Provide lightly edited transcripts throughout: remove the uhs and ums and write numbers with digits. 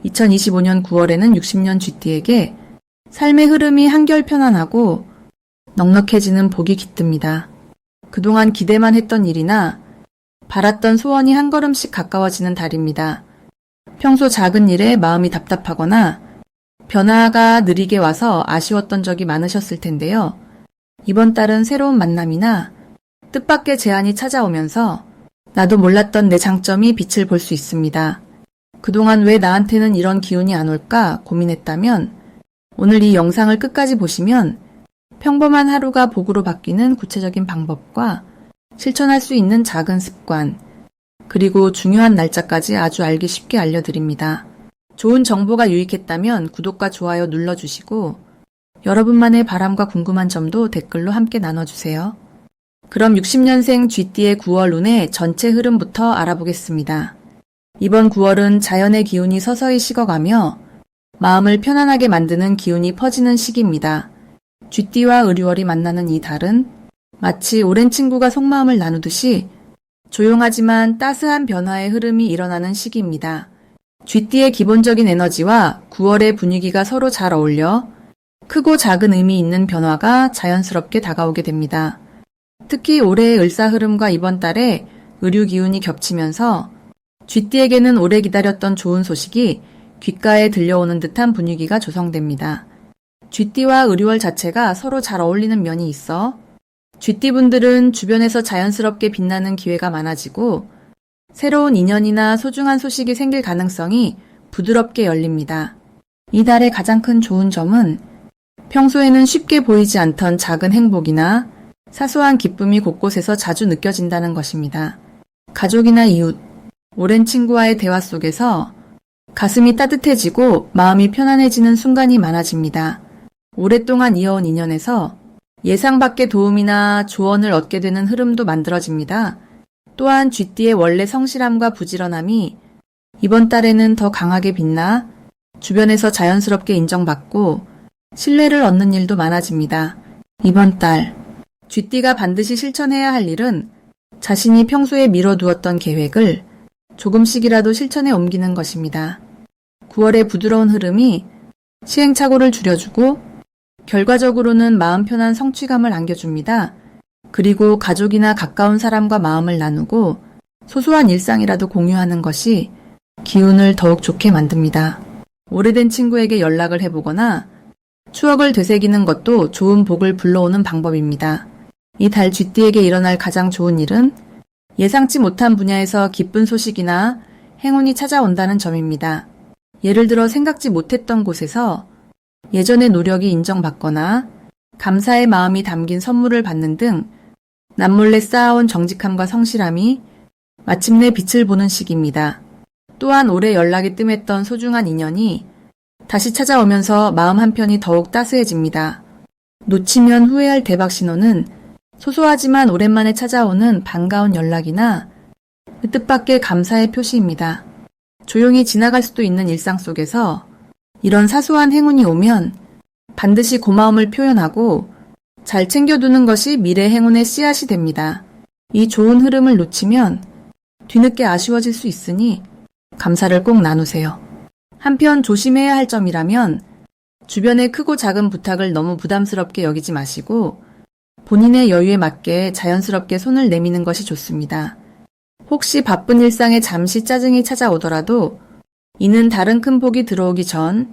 2025년 9월에는 60년 쥐띠에게 삶의 흐름이 한결 편안하고 넉넉해지는 복이 깃듭니다. 그동안 기대만 했던 일이나 바랐던 소원이 한 걸음씩 가까워지는 달입니다. 평소 작은 일에 마음이 답답하거나 변화가 느리게 와서 아쉬웠던 적이 많으셨을 텐데요. 이번 달은 새로운 만남이나 뜻밖의 제안이 찾아오면서 나도 몰랐던 내 장점이 빛을 볼 수 있습니다. 그동안 왜 나한테는 이런 기운이 안 올까 고민했다면 오늘 이 영상을 끝까지 보시면 평범한 하루가 복으로 바뀌는 구체적인 방법과 실천할 수 있는 작은 습관, 그리고 중요한 날짜까지 아주 알기 쉽게 알려드립니다. 좋은 정보가 유익했다면 구독과 좋아요 눌러주시고 여러분만의 바람과 궁금한 점도 댓글로 함께 나눠주세요. 그럼 60년생 쥐띠의 9월 운의 전체 흐름부터 알아보겠습니다. 이번 9월은 자연의 기운이 서서히 식어가며 마음을 편안하게 만드는 기운이 퍼지는 시기입니다. 쥐띠와 을유월이 만나는 이 달은 마치 오랜 친구가 속마음을 나누듯이 조용하지만 따스한 변화의 흐름이 일어나는 시기입니다. 쥐띠의 기본적인 에너지와 9월의 분위기가 서로 잘 어울려 크고 작은 의미 있는 변화가 자연스럽게 다가오게 됩니다. 특히 올해의 을사 흐름과 이번 달에 을유 기운이 겹치면서 쥐띠에게는 오래 기다렸던 좋은 소식이 귓가에 들려오는 듯한 분위기가 조성됩니다. 쥐띠와 을유월 자체가 서로 잘 어울리는 면이 있어 쥐띠분들은 주변에서 자연스럽게 빛나는 기회가 많아지고 새로운 인연이나 소중한 소식이 생길 가능성이 부드럽게 열립니다. 이 달의 가장 큰 좋은 점은 평소에는 쉽게 보이지 않던 작은 행복이나 사소한 기쁨이 곳곳에서 자주 느껴진다는 것입니다. 가족이나 이웃, 오랜 친구와의 대화 속에서 가슴이 따뜻해지고 마음이 편안해지는 순간이 많아집니다. 오랫동안 이어온 인연에서 예상 밖의 도움이나 조언을 얻게 되는 흐름도 만들어집니다. 또한 쥐띠의 원래 성실함과 부지런함이 이번 달에는 더 강하게 빛나 주변에서 자연스럽게 인정받고 신뢰를 얻는 일도 많아집니다. 이번 달 쥐띠가 반드시 실천해야 할 일은 자신이 평소에 미뤄두었던 계획을 조금씩이라도 실천에 옮기는 것입니다. 9월의 부드러운 흐름이 시행착오를 줄여주고 결과적으로는 마음 편한 성취감을 안겨줍니다. 그리고 가족이나 가까운 사람과 마음을 나누고 소소한 일상이라도 공유하는 것이 기운을 더욱 좋게 만듭니다. 오래된 친구에게 연락을 해보거나 추억을 되새기는 것도 좋은 복을 불러오는 방법입니다. 이 달 쥐띠에게 일어날 가장 좋은 일은 예상치 못한 분야에서 기쁜 소식이나 행운이 찾아온다는 점입니다. 예를 들어 생각지 못했던 곳에서 예전의 노력이 인정받거나 감사의 마음이 담긴 선물을 받는 등 남몰래 쌓아온 정직함과 성실함이 마침내 빛을 보는 시기입니다. 또한 오래 연락이 뜸했던 소중한 인연이 다시 찾아오면서 마음 한편이 더욱 따스해집니다. 놓치면 후회할 대박 신호는 소소하지만 오랜만에 찾아오는 반가운 연락이나 뜻밖의 감사의 표시입니다. 조용히 지나갈 수도 있는 일상 속에서 이런 사소한 행운이 오면 반드시 고마움을 표현하고 잘 챙겨두는 것이 미래 행운의 씨앗이 됩니다. 이 좋은 흐름을 놓치면 뒤늦게 아쉬워질 수 있으니 감사를 꼭 나누세요. 한편 조심해야 할 점이라면 주변의 크고 작은 부탁을 너무 부담스럽게 여기지 마시고 본인의 여유에 맞게 자연스럽게 손을 내미는 것이 좋습니다. 혹시 바쁜 일상에 잠시 짜증이 찾아오더라도 이는 다른 큰 복이 들어오기 전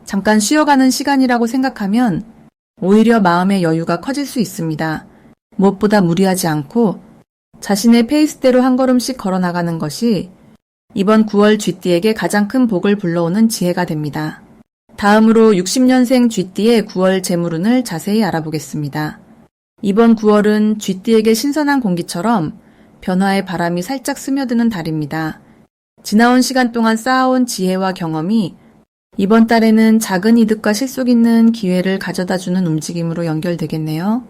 잠깐 쉬어가는 시간이라고 생각하면 오히려 마음의 여유가 커질 수 있습니다. 무엇보다 무리하지 않고 자신의 페이스대로 한 걸음씩 걸어나가는 것이 이번 9월 쥐띠에게 가장 큰 복을 불러오는 지혜가 됩니다. 다음으로 60년생 쥐띠의 9월 재물운을 자세히 알아보겠습니다. 이번 9월은 쥐띠에게 신선한 공기처럼 변화의 바람이 살짝 스며드는 달입니다. 지나온 시간 동안 쌓아온 지혜와 경험이 이번 달에는 작은 이득과 실속 있는 기회를 가져다주는 움직임으로 연결되겠네요.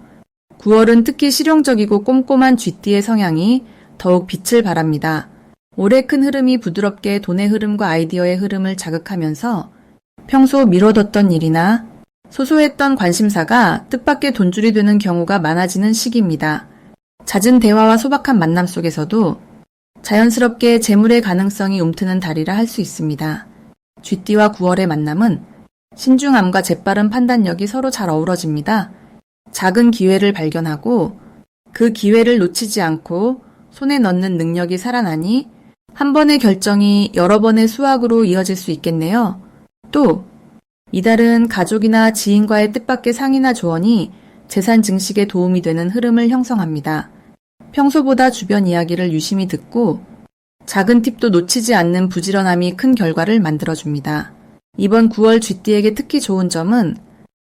9월은 특히 실용적이고 꼼꼼한 쥐띠의 성향이 더욱 빛을 발합니다. 올해 큰 흐름이 부드럽게 돈의 흐름과 아이디어의 흐름을 자극하면서 평소 미뤄뒀던 일이나 소소했던 관심사가 뜻밖의 돈줄이 되는 경우가 많아지는 시기입니다. 잦은 대화와 소박한 만남 속에서도 자연스럽게 재물의 가능성이 움트는 달이라 할 수 있습니다. 쥐띠와 9월의 만남은 신중함과 재빠른 판단력이 서로 잘 어우러집니다. 작은 기회를 발견하고 그 기회를 놓치지 않고 손에 넣는 능력이 살아나니 한 번의 결정이 여러 번의 수확으로 이어질 수 있겠네요. 또 이달은 가족이나 지인과의 뜻밖의 상의나 조언이 재산 증식에 도움이 되는 흐름을 형성합니다. 평소보다 주변 이야기를 유심히 듣고 작은 팁도 놓치지 않는 부지런함이 큰 결과를 만들어줍니다. 이번 9월 쥐띠에게 특히 좋은 점은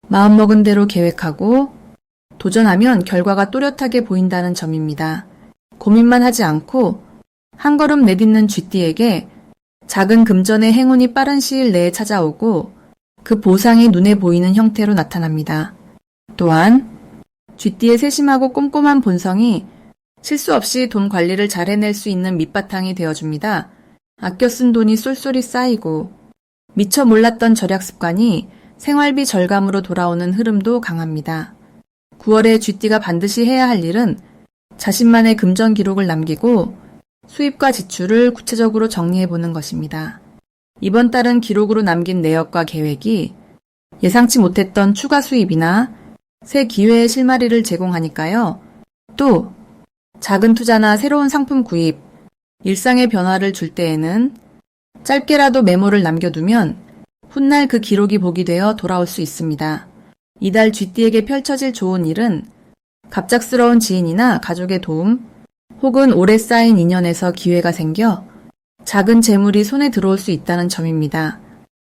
마음먹은 대로 계획하고 도전하면 결과가 또렷하게 보인다는 점입니다. 고민만 하지 않고 한 걸음 내딛는 쥐띠에게 작은 금전의 행운이 빠른 시일 내에 찾아오고 그 보상이 눈에 보이는 형태로 나타납니다. 또한 쥐띠의 세심하고 꼼꼼한 본성이 실수 없이 돈 관리를 잘 해낼 수 있는 밑바탕이 되어줍니다. 아껴 쓴 돈이 쏠쏠히 쌓이고 미처 몰랐던 절약 습관이 생활비 절감으로 돌아오는 흐름도 강합니다. 9월에 쥐띠가 반드시 해야 할 일은 자신만의 금전 기록을 남기고 수입과 지출을 구체적으로 정리해보는 것입니다. 이번 달은 기록으로 남긴 내역과 계획이 예상치 못했던 추가 수입이나 새 기회의 실마리를 제공하니까요. 또 작은 투자나 새로운 상품 구입, 일상의 변화를 줄 때에는 짧게라도 메모를 남겨두면 훗날 그 기록이 복이 되어 돌아올 수 있습니다. 이달 쥐띠에게 펼쳐질 좋은 일은 갑작스러운 지인이나 가족의 도움, 혹은 오래 쌓인 인연에서 기회가 생겨 작은 재물이 손에 들어올 수 있다는 점입니다.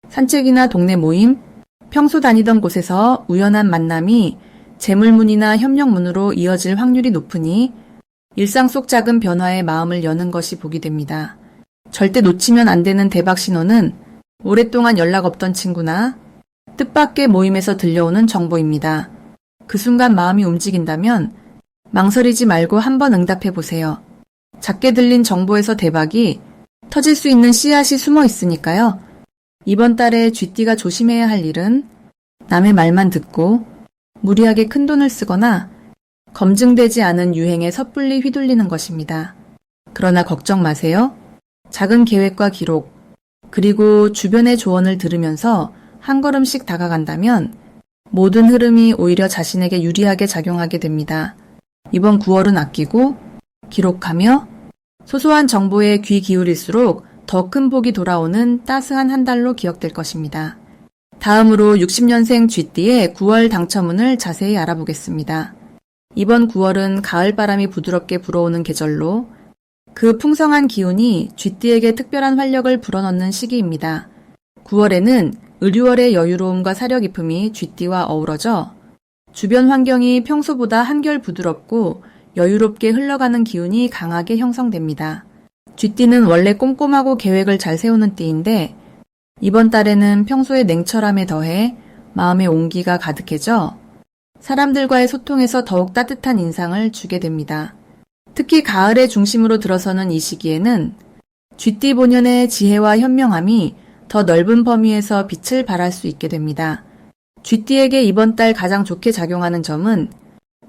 산책이나 동네 모임, 평소 다니던 곳에서 우연한 만남이 재물문이나 협력문으로 이어질 확률이 높으니 일상 속 작은 변화에 마음을 여는 것이 복이 됩니다. 절대 놓치면 안 되는 대박 신호는 오랫동안 연락 없던 친구나 뜻밖의 모임에서 들려오는 정보입니다. 그 순간 마음이 움직인다면 망설이지 말고 한번 응답해 보세요. 작게 들린 정보에서 대박이 터질 수 있는 씨앗이 숨어 있으니까요. 이번 달에 쥐띠가 조심해야 할 일은 남의 말만 듣고 무리하게 큰 돈을 쓰거나 검증되지 않은 유행에 섣불리 휘둘리는 것입니다. 그러나 걱정 마세요. 작은 계획과 기록, 그리고 주변의 조언을 들으면서 한 걸음씩 다가간다면 모든 흐름이 오히려 자신에게 유리하게 작용하게 됩니다. 이번 9월은 아끼고 기록하며 소소한 정보에 귀 기울일수록 더 큰 복이 돌아오는 따스한 한 달로 기억될 것입니다. 다음으로 60년생 쥐띠의 9월 당첨운을 자세히 알아보겠습니다. 이번 9월은 가을바람이 부드럽게 불어오는 계절로 그 풍성한 기운이 쥐띠에게 특별한 활력을 불어넣는 시기입니다. 9월에는 을유월의 여유로움과 사려 깊음이 쥐띠와 어우러져 주변 환경이 평소보다 한결 부드럽고 여유롭게 흘러가는 기운이 강하게 형성됩니다. 쥐띠는 원래 꼼꼼하고 계획을 잘 세우는 띠인데 이번 달에는 평소의 냉철함에 더해 마음의 온기가 가득해져 사람들과의 소통에서 더욱 따뜻한 인상을 주게 됩니다. 특히 가을의 중심으로 들어서는 이 시기에는 쥐띠 본연의 지혜와 현명함이 더 넓은 범위에서 빛을 발할 수 있게 됩니다. 쥐띠에게 이번 달 가장 좋게 작용하는 점은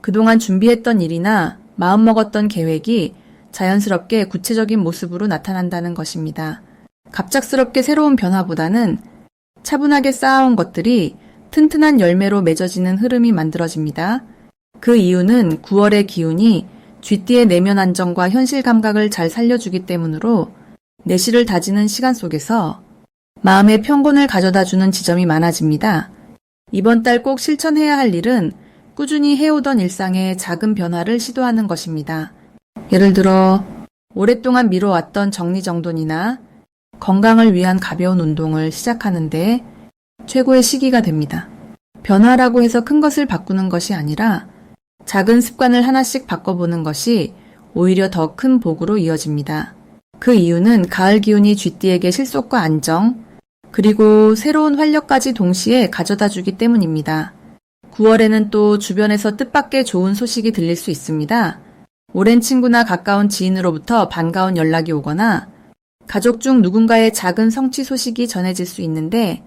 그동안 준비했던 일이나 마음먹었던 계획이 자연스럽게 구체적인 모습으로 나타난다는 것입니다. 갑작스럽게 새로운 변화보다는 차분하게 쌓아온 것들이 튼튼한 열매로 맺어지는 흐름이 만들어집니다. 그 이유는 9월의 기운이 쥐띠의 내면 안정과 현실 감각을 잘 살려주기 때문으로 내실을 다지는 시간 속에서 마음의 평온을 가져다주는 지점이 많아집니다. 이번 달 꼭 실천해야 할 일은 꾸준히 해오던 일상에 작은 변화를 시도하는 것입니다. 예를 들어 오랫동안 미뤄왔던 정리정돈이나 건강을 위한 가벼운 운동을 시작하는데 최고의 시기가 됩니다. 변화라고 해서 큰 것을 바꾸는 것이 아니라 작은 습관을 하나씩 바꿔보는 것이 오히려 더 큰 복으로 이어집니다. 그 이유는 가을 기운이 쥐띠에게 실속과 안정, 그리고 새로운 활력까지 동시에 가져다 주기 때문입니다. 9월에는 또 주변에서 뜻밖의 좋은 소식이 들릴 수 있습니다. 오랜 친구나 가까운 지인으로부터 반가운 연락이 오거나 가족 중 누군가의 작은 성취 소식이 전해질 수 있는데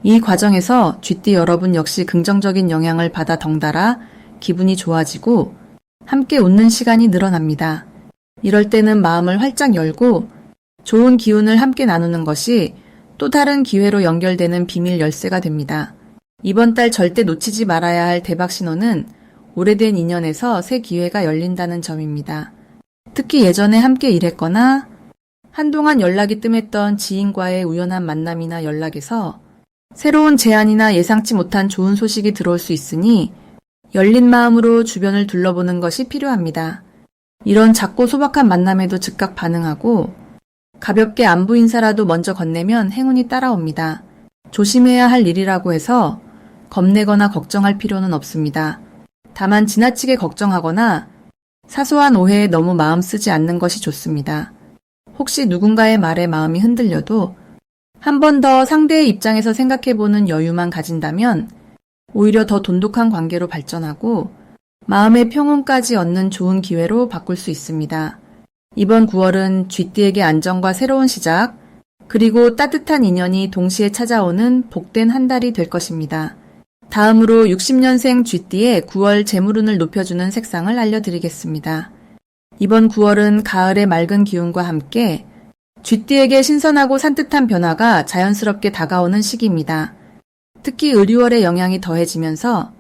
이 과정에서 쥐띠 여러분 역시 긍정적인 영향을 받아 덩달아 기분이 좋아지고 함께 웃는 시간이 늘어납니다. 이럴 때는 마음을 활짝 열고 좋은 기운을 함께 나누는 것이 또 다른 기회로 연결되는 비밀 열쇠가 됩니다. 이번 달 절대 놓치지 말아야 할 대박 신호는 오래된 인연에서 새 기회가 열린다는 점입니다. 특히 예전에 함께 일했거나 한동안 연락이 뜸했던 지인과의 우연한 만남이나 연락에서 새로운 제안이나 예상치 못한 좋은 소식이 들어올 수 있으니 열린 마음으로 주변을 둘러보는 것이 필요합니다. 이런 작고 소박한 만남에도 즉각 반응하고 가볍게 안부 인사라도 먼저 건네면 행운이 따라옵니다. 조심해야 할 일이라고 해서 겁내거나 걱정할 필요는 없습니다. 다만 지나치게 걱정하거나 사소한 오해에 너무 마음 쓰지 않는 것이 좋습니다. 혹시 누군가의 말에 마음이 흔들려도 한 번 더 상대의 입장에서 생각해보는 여유만 가진다면 오히려 더 돈독한 관계로 발전하고 마음의 평온까지 얻는 좋은 기회로 바꿀 수 있습니다. 이번 9월은 쥐띠에게 안정과 새로운 시작, 그리고 따뜻한 인연이 동시에 찾아오는 복된 한 달이 될 것입니다. 다음으로 60년생 쥐띠의 9월 재물운을 높여주는 색상을 알려드리겠습니다. 이번 9월은 가을의 맑은 기운과 함께 쥐띠에게 신선하고 산뜻한 변화가 자연스럽게 다가오는 시기입니다. 특히 을유월의 영향이 더해지면서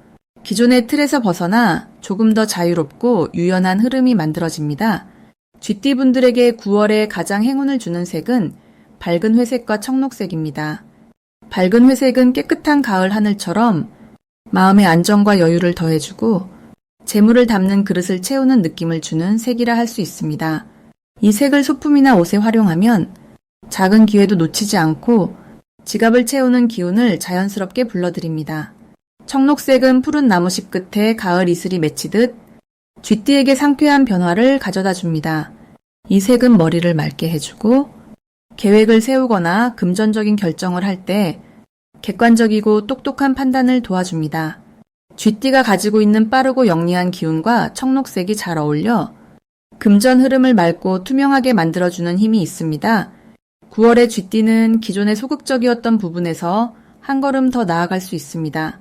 기존의 틀에서 벗어나 조금 더 자유롭고 유연한 흐름이 만들어집니다. 쥐띠분들에게 9월에 가장 행운을 주는 색은 밝은 회색과 청록색입니다. 밝은 회색은 깨끗한 가을 하늘처럼 마음의 안정과 여유를 더해주고 재물을 담는 그릇을 채우는 느낌을 주는 색이라 할 수 있습니다. 이 색을 소품이나 옷에 활용하면 작은 기회도 놓치지 않고 지갑을 채우는 기운을 자연스럽게 불러들입니다. 청록색은 푸른 나무잎 끝에 가을 이슬이 맺히듯 쥐띠에게 상쾌한 변화를 가져다 줍니다. 이 색은 머리를 맑게 해주고 계획을 세우거나 금전적인 결정을 할 때 객관적이고 똑똑한 판단을 도와줍니다. 쥐띠가 가지고 있는 빠르고 영리한 기운과 청록색이 잘 어울려 금전 흐름을 맑고 투명하게 만들어주는 힘이 있습니다. 9월의 쥐띠는 기존의 소극적이었던 부분에서 한 걸음 더 나아갈 수 있습니다.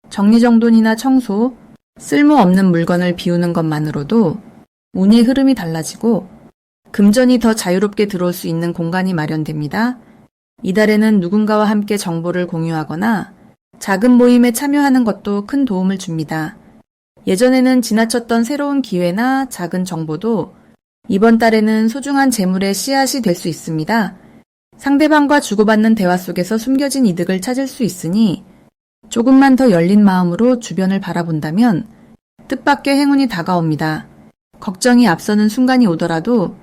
정리정돈이나 청소, 쓸모없는 물건을 비우는 것만으로도 운의 흐름이 달라지고 금전이 더 자유롭게 들어올 수 있는 공간이 마련됩니다. 이달에는 누군가와 함께 정보를 공유하거나 작은 모임에 참여하는 것도 큰 도움을 줍니다. 예전에는 지나쳤던 새로운 기회나 작은 정보도 이번 달에는 소중한 재물의 씨앗이 될 수 있습니다. 상대방과 주고받는 대화 속에서 숨겨진 이득을 찾을 수 있으니 조금만 더 열린 마음으로 주변을 바라본다면 뜻밖의 행운이 다가옵니다. 걱정이 앞서는 순간이 오더라도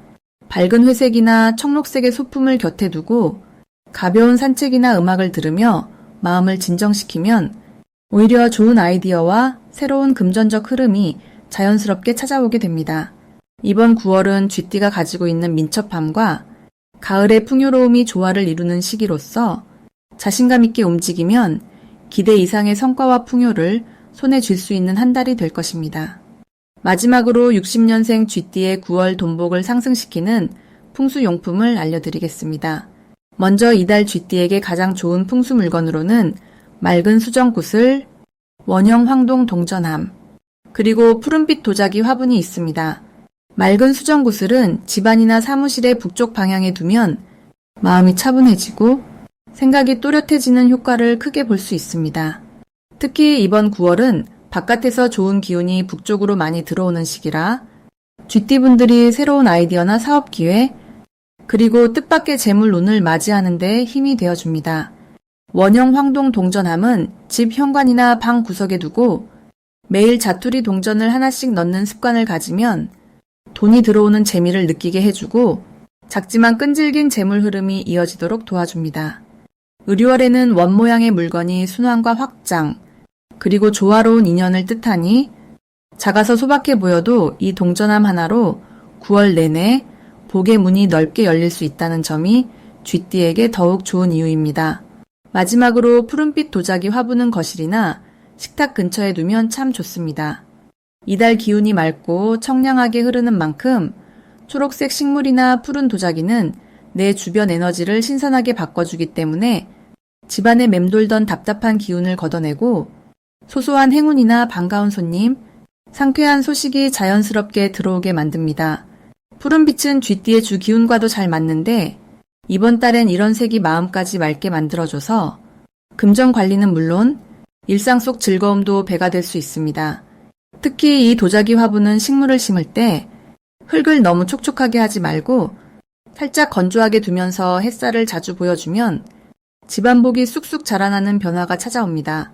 밝은 회색이나 청록색의 소품을 곁에 두고 가벼운 산책이나 음악을 들으며 마음을 진정시키면 오히려 좋은 아이디어와 새로운 금전적 흐름이 자연스럽게 찾아오게 됩니다. 이번 9월은 쥐띠가 가지고 있는 민첩함과 가을의 풍요로움이 조화를 이루는 시기로서 자신감 있게 움직이면 기대 이상의 성과와 풍요를 손에 쥘 수 있는 한 달이 될 것입니다. 마지막으로 60년생 쥐띠의 9월 돈복을 상승시키는 풍수용품을 알려드리겠습니다. 먼저 이달 쥐띠에게 가장 좋은 풍수 물건으로는 맑은 수정구슬, 원형 황동 동전함, 그리고 푸른빛 도자기 화분이 있습니다. 맑은 수정구슬은 집안이나 사무실의 북쪽 방향에 두면 마음이 차분해지고 생각이 또렷해지는 효과를 크게 볼 수 있습니다. 특히 이번 9월은 바깥에서 좋은 기운이 북쪽으로 많이 들어오는 시기라 쥐띠분들이 새로운 아이디어나 사업 기회, 그리고 뜻밖의 재물운을 맞이하는 데 힘이 되어줍니다. 원형 황동 동전함은 집 현관이나 방 구석에 두고 매일 자투리 동전을 하나씩 넣는 습관을 가지면 돈이 들어오는 재미를 느끼게 해주고 작지만 끈질긴 재물 흐름이 이어지도록 도와줍니다. 을유월에는 원 모양의 물건이 순환과 확장, 그리고 조화로운 인연을 뜻하니 작아서 소박해 보여도 이 동전함 하나로 9월 내내 복의 문이 넓게 열릴 수 있다는 점이 쥐띠에게 더욱 좋은 이유입니다. 마지막으로 푸른빛 도자기 화분은 거실이나 식탁 근처에 두면 참 좋습니다. 이달 기운이 맑고 청량하게 흐르는 만큼 초록색 식물이나 푸른 도자기는 내 주변 에너지를 신선하게 바꿔주기 때문에 집안에 맴돌던 답답한 기운을 걷어내고 소소한 행운이나 반가운 손님, 상쾌한 소식이 자연스럽게 들어오게 만듭니다. 푸른빛은 쥐띠의 주 기운과도 잘 맞는데 이번 달엔 이런 색이 마음까지 맑게 만들어줘서 금전 관리는 물론 일상 속 즐거움도 배가 될 수 있습니다. 특히 이 도자기 화분은 식물을 심을 때 흙을 너무 촉촉하게 하지 말고 살짝 건조하게 두면서 햇살을 자주 보여주면 집안복이 쑥쑥 자라나는 변화가 찾아옵니다.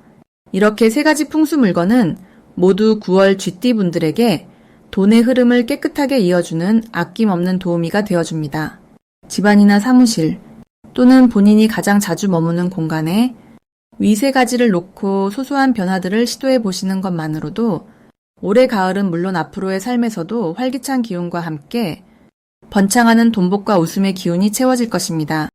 이렇게 세 가지 풍수 물건은 모두 9월 쥐띠 분들에게 돈의 흐름을 깨끗하게 이어주는 아낌없는 도우미가 되어줍니다. 집안이나 사무실 또는 본인이 가장 자주 머무는 공간에 위 세 가지를 놓고 소소한 변화들을 시도해 보시는 것만으로도 올해 가을은 물론 앞으로의 삶에서도 활기찬 기운과 함께 번창하는 돈복과 웃음의 기운이 채워질 것입니다.